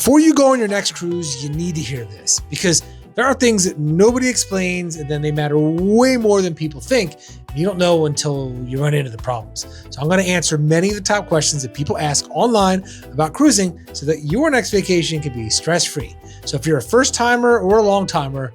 Before you go on your next cruise, you need to hear this because there are things that nobody explains and then they matter way more than people think. You don't know until you run into the problems. So I'm going to answer many of the top questions that people ask online about cruising so that your next vacation can be stress-free. So if you're a first timer or a long timer,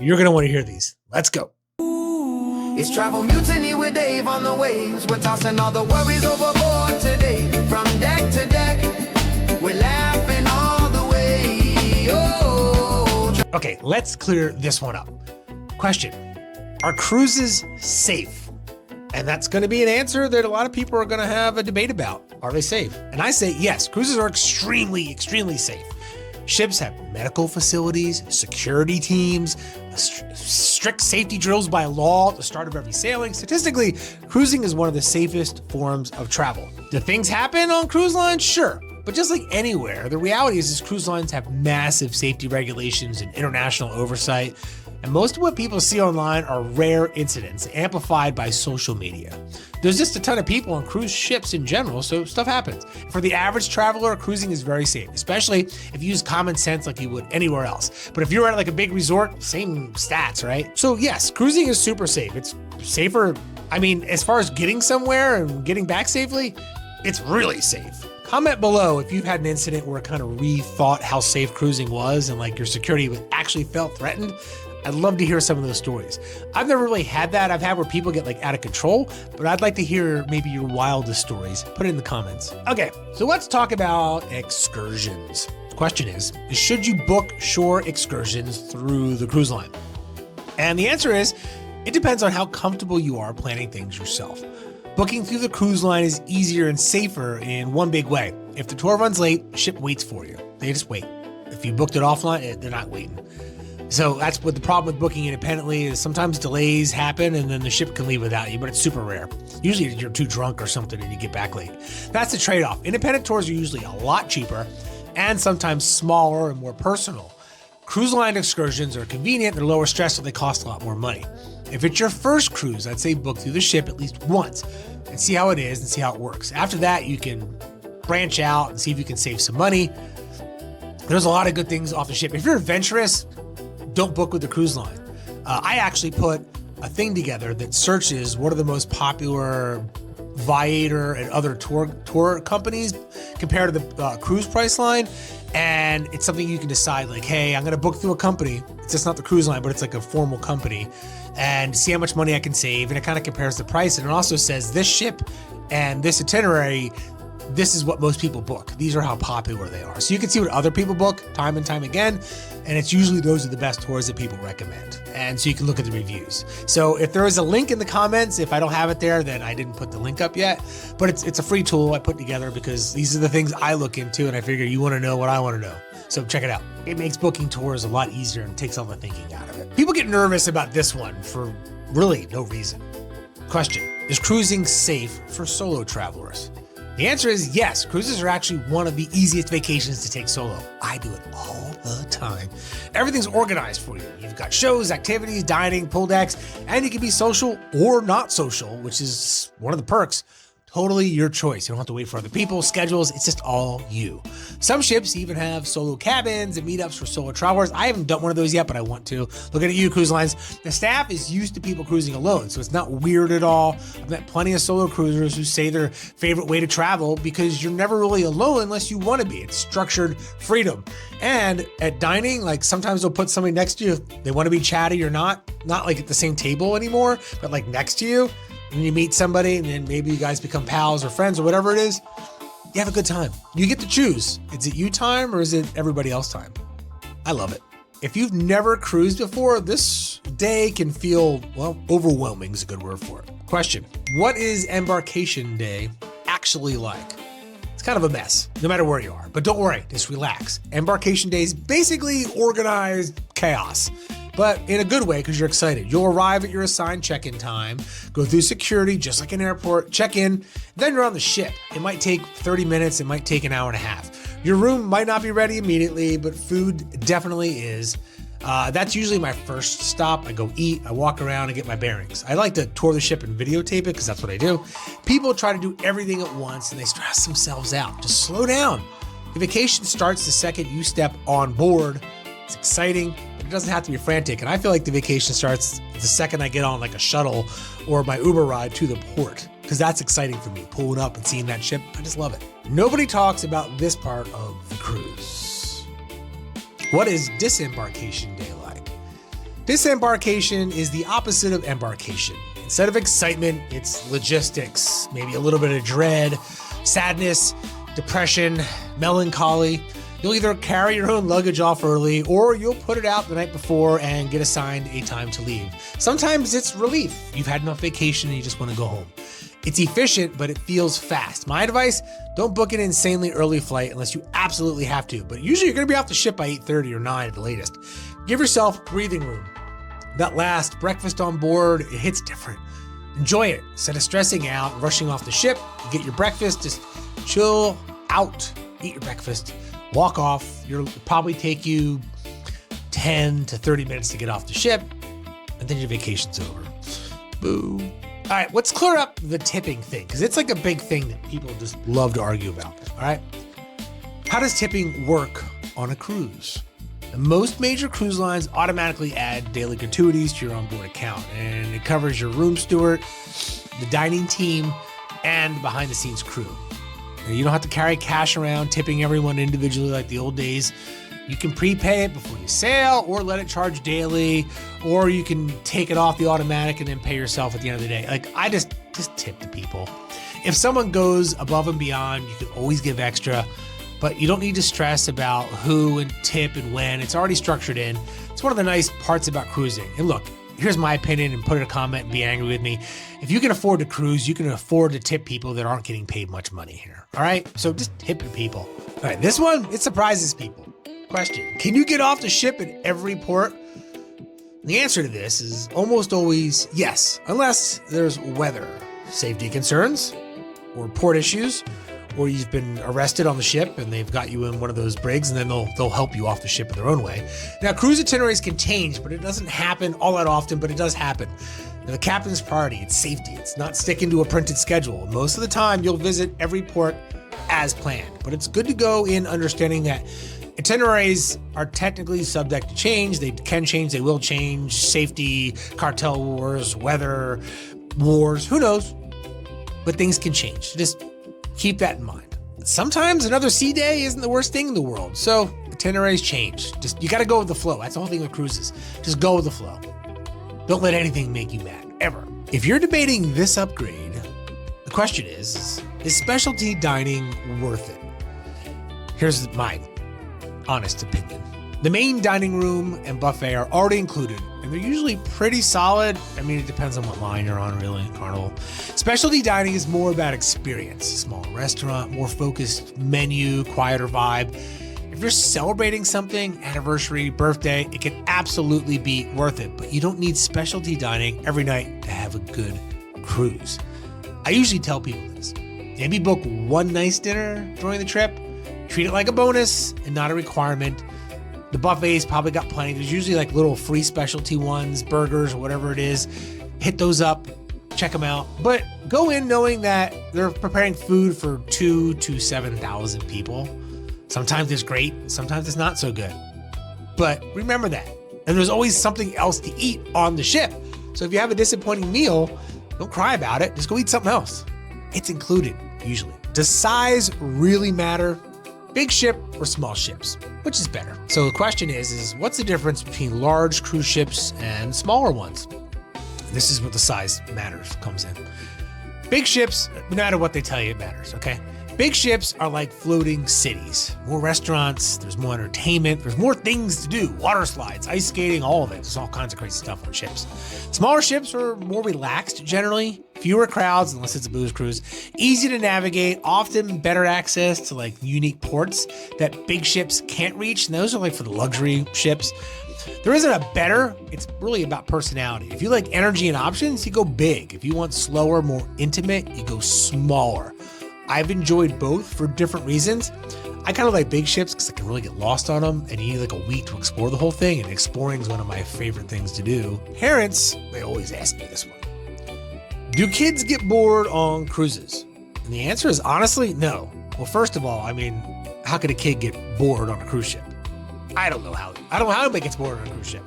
you're going to want to hear these. Let's go. It's Travel Mutiny with Dave on the waves. We're tossing all the worries overboard today. From deck to deck, we're laughing all the way. Oh. Okay, let's clear this one up. Question: are cruises safe? And that's going to be an answer that a lot of people are going to have a debate about. Are they safe? And I say yes, cruises are extremely, extremely safe. Ships have medical facilities, security teams, strict safety drills by law at the start of every sailing. Statistically, cruising is one of the safest forms of travel. Do things happen on cruise lines? Sure. But just like anywhere, the reality is cruise lines have massive safety regulations and international oversight. And most of what people see online are rare incidents amplified by social media. There's just a ton of people on cruise ships in general, so stuff happens. For the average traveler, cruising is very safe, especially if you use common sense like you would anywhere else. But if you're at like a big resort, same stats, right? So yes, cruising is super safe. It's safer. I mean, as far as getting somewhere and getting back safely, it's really safe. Comment below if you've had an incident where it kind of rethought how safe cruising was and like your security actually felt threatened. I'd love to hear some of those stories. I've never really had that. I've had where people get like out of control, but I'd like to hear maybe your wildest stories. Put it in the comments. Okay, so let's talk about excursions. The question is should you book shore excursions through the cruise line? And the answer is, it depends on how comfortable you are planning things yourself. Booking through the cruise line is easier and safer in one big way. If the tour runs late, the ship waits for you. They just wait. If you booked it offline, they're not waiting. So that's what the problem with booking independently is. Sometimes delays happen and then the ship can leave without you, but it's super rare. Usually you're too drunk or something and you get back late. That's the trade-off. Independent tours are usually a lot cheaper and sometimes smaller and more personal. Cruise line excursions are convenient, they're lower stress, so they cost a lot more money. If it's your first cruise, I'd say book through the ship at least once and see how it is and see how it works. After that, you can branch out and see if you can save some money. There's a lot of good things off the ship. If you're adventurous, don't book with the cruise line. I actually put a thing together that searches what are the most popular Viator and other tour companies compared to the cruise price line. And it's something you can decide like, hey, I'm gonna book through a company. It's just not the cruise line, but it's like a formal company, and see how much money I can save. And it kind of compares the price. And it also says this ship and this itinerary, this is what most people book. These are how popular they are. So you can see what other people book time and time again. And it's usually those are the best tours that people recommend. And so you can look at the reviews. So if there is a link in the comments, if I don't have it there, then I didn't put the link up yet. But it's a free tool I put together because these are the things I look into and I figure you want to know what I want to know. So check it out. It makes booking tours a lot easier and takes all the thinking out of it. People get nervous about this one for really no reason. Question: is cruising safe for solo travelers? The answer is yes. Cruises are actually one of the easiest vacations to take solo. I do it all the time. Everything's organized for you. You've got shows, activities, dining, pool decks, and you can be social or not social, which is one of the perks. Totally your choice. You don't have to wait for other people, schedules. It's just all you. Some ships even have solo cabins and meetups for solo travelers. I haven't done one of those yet, but I want to. Looking at you, cruise lines. The staff is used to people cruising alone, so it's not weird at all. I've met plenty of solo cruisers who say their favorite way to travel because you're never really alone unless you want to be. It's structured freedom. And at dining, like sometimes they'll put somebody next to you. They want to be chatty or not like at the same table anymore, but like next to you. And you meet somebody and then maybe you guys become pals or friends or whatever it is, you have a good time. You get to choose. Is it you time or is it everybody else time? I love it. If you've never cruised before, this day can feel, well, overwhelming is a good word for it. Question: what is embarkation day actually like? It's kind of a mess, no matter where you are, but don't worry, just relax. Embarkation day is basically organized chaos. But in a good way because you're excited. You'll arrive at your assigned check-in time, go through security just like an airport, check in, then you're on the ship. It might take 30 minutes, it might take an hour and a half. Your room might not be ready immediately, but food definitely is. That's usually my first stop. I go eat, I walk around and get my bearings. I like to tour the ship and videotape it because that's what I do. People try to do everything at once and they stress themselves out. Just slow down. The vacation starts the second you step on board. It's exciting, but it doesn't have to be frantic. And I feel like the vacation starts the second I get on like a shuttle or my Uber ride to the port, because that's exciting for me, pulling up and seeing that ship. I just love it. Nobody talks about this part of the cruise. What is disembarkation day like? Disembarkation is the opposite of embarkation. Instead of excitement, it's logistics, maybe a little bit of dread, sadness, depression, melancholy. You'll either carry your own luggage off early, or you'll put it out the night before and get assigned a time to leave. Sometimes it's relief. You've had enough vacation and you just want to go home. It's efficient, but it feels fast. My advice, don't book an insanely early flight unless you absolutely have to, but usually you're gonna be off the ship by 8:30 or 9 at the latest. Give yourself breathing room. That last breakfast on board, it hits different. Enjoy it. Instead of stressing out, rushing off the ship, get your breakfast, just chill out, eat your breakfast, walk off. It'll probably take you 10 to 30 minutes to get off the ship, and then your vacation's over. Boo. All right, let's clear up the tipping thing, because it's like a big thing that people just love to argue about. All right. How does tipping work on a cruise? Most major cruise lines automatically add daily gratuities to your onboard account, and it covers your room steward, the dining team, and behind the scenes crew. You don't have to carry cash around tipping everyone individually like the old days. You can prepay it before you sail, or let it charge daily, or you can take it off the automatic and then pay yourself at the end of the day. Like, I just tip the people. If someone goes above and beyond, you can always give extra, but you don't need to stress about who and tip and when. It's already structured in. It's one of the nice parts about cruising. And look, here's my opinion, and put in a comment and be angry with me. If you can afford to cruise, you can afford to tip people that aren't getting paid much money here. All right, so just tip your people. All right, this one, it surprises people. Question, can you get off the ship at every port? The answer to this is almost always yes, unless there's weather, safety concerns, or port issues, or you've been arrested on the ship and they've got you in one of those brigs, and then they'll help you off the ship in their own way. Now, cruise itineraries can change, but it doesn't happen all that often, but it does happen. Now, the captain's priority, it's safety. It's not sticking to a printed schedule. Most of the time, you'll visit every port as planned, but it's good to go in understanding that itineraries are technically subject to change. They can change, they will change. Safety, cartel wars, weather, wars, who knows? But things can change. Just keep that in mind. Sometimes another sea day isn't the worst thing in the world. So itineraries change. You gotta go with the flow. That's the whole thing with cruises. Just go with the flow. Don't let anything make you mad, ever. If you're debating this upgrade, the question is specialty dining worth it? Here's my honest opinion. The main dining room and buffet are already included, and they're usually pretty solid. I mean, it depends on what line you're on, really, Carnival. Specialty dining is more about experience. Smaller restaurant, more focused menu, quieter vibe. If you're celebrating something, anniversary, birthday, it can absolutely be worth it, but you don't need specialty dining every night to have a good cruise. I usually tell people this. Maybe book one nice dinner during the trip. Treat it like a bonus and not a requirement. The buffet's probably got plenty. There's usually like little free specialty ones, burgers, or whatever it is. Hit those up, check them out. But go in knowing that they're preparing food for 2,000 to 7,000 people. Sometimes it's great, sometimes it's not so good. But remember that. And there's always something else to eat on the ship. So if you have a disappointing meal, don't cry about it. Just go eat something else. It's included, usually. Does size really matter? Big ship or small ships? Which is better? So the question is what's the difference between large cruise ships and smaller ones? This is what the size comes in. Big ships, no matter what they tell you, it matters, okay? Big ships are like floating cities. More restaurants, there's more entertainment, there's more things to do. Water slides, ice skating, all of it. There's all kinds of crazy stuff on ships. Smaller ships are more relaxed generally, fewer crowds unless it's a booze cruise, easy to navigate, often better access to like unique ports that big ships can't reach. And those are like for the luxury ships. There isn't a better, it's really about personality. If you like energy and options, you go big. If you want slower, more intimate, you go smaller. I've enjoyed both for different reasons. I kind of like big ships because I can really get lost on them and you need like a week to explore the whole thing, and exploring is one of my favorite things to do. Parents, they always ask me this one. Do kids get bored on cruises? And the answer is honestly, no. Well, first of all, I mean, how could a kid get bored on a cruise ship? I don't know how anybody gets bored on a cruise ship.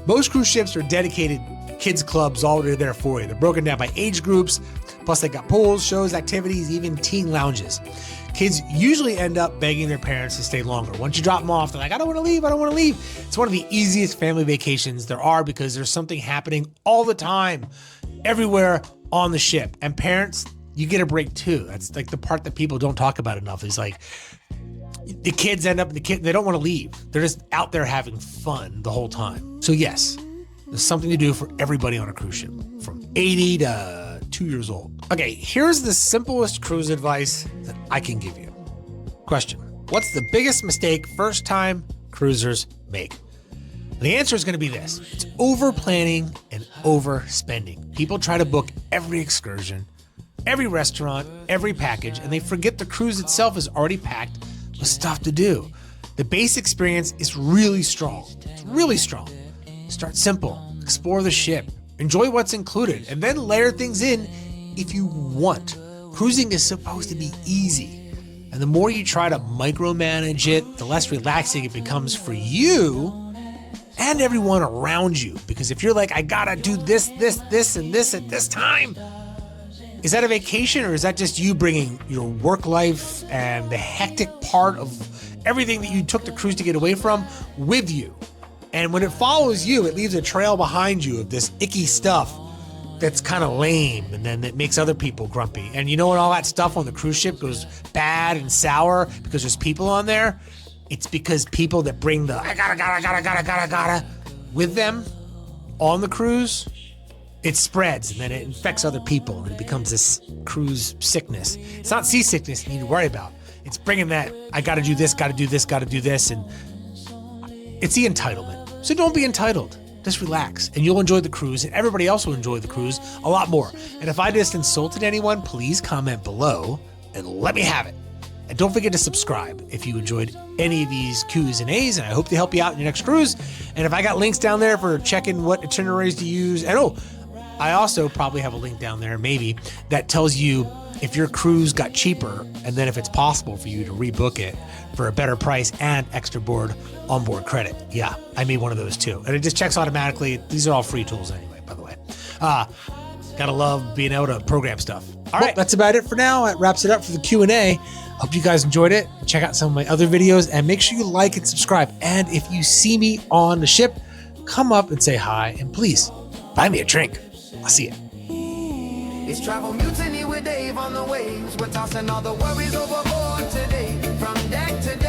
Most cruise ships are dedicated kids clubs already there for you. They're broken down by age groups, plus they got pools, shows, activities, even teen lounges. Kids usually end up begging their parents to stay longer. Once you drop them off, they're like, I don't want to leave, I don't want to leave. It's one of the easiest family vacations there are because there's something happening all the time, everywhere on the ship. And parents, you get a break too. That's like the part that people don't talk about enough is like, the kids end up, they don't want to leave. They're just out there having fun the whole time. So yes, there's something to do for everybody on a cruise ship from 80 to 2 years old. Okay, here's the simplest cruise advice that I can give you. Question: what's the biggest mistake first-time cruisers make? The answer is going to be this. It's over-planning and overspending. People try to book every excursion, every restaurant, every package, and they forget the cruise itself is already packed with stuff to do. The base experience is really strong. It's really strong. Start simple, explore the ship, enjoy what's included, and then layer things in if you want. Cruising is supposed to be easy, and the more you try to micromanage it, the less relaxing it becomes for you and everyone around you. Because if you're like, I gotta do this, and this at this time, is that a vacation or is that just you bringing your work life and the hectic part of everything that you took the cruise to get away from with you? And when it follows you, it leaves a trail behind you of this icky stuff that's kind of lame and then it makes other people grumpy. And you know when all that stuff on the cruise ship goes bad and sour because there's people on there? It's because people that bring the I gotta with them on the cruise, it spreads and then it infects other people and it becomes this cruise sickness. It's not seasickness you need to worry about. It's bringing that, I gotta do this, and it's the entitlement. So don't be entitled. Just relax and you'll enjoy the cruise and everybody else will enjoy the cruise a lot more. And if I just insulted anyone, please comment below and let me have it. And don't forget to subscribe if you enjoyed any of these Q's and A's, and I hope they help you out in your next cruise. And if I got links down there for checking what itineraries to use, and I also probably have a link down there, maybe, that tells you if your cruise got cheaper, and then if it's possible for you to rebook it for a better price and extra onboard credit. Yeah, I made one of those too. And it just checks automatically. These are all free tools anyway, by the way. Gotta love being able to program stuff. All right, that's about it for now. That wraps it up for the Q&A. Hope you guys enjoyed it. Check out some of my other videos and make sure you like and subscribe. And if you see me on the ship, come up and say hi and please buy me a drink. I'll see you. It's Travel Mutiny with Dave on the waves. We're tossing all the worries overboard today. From deck to deck.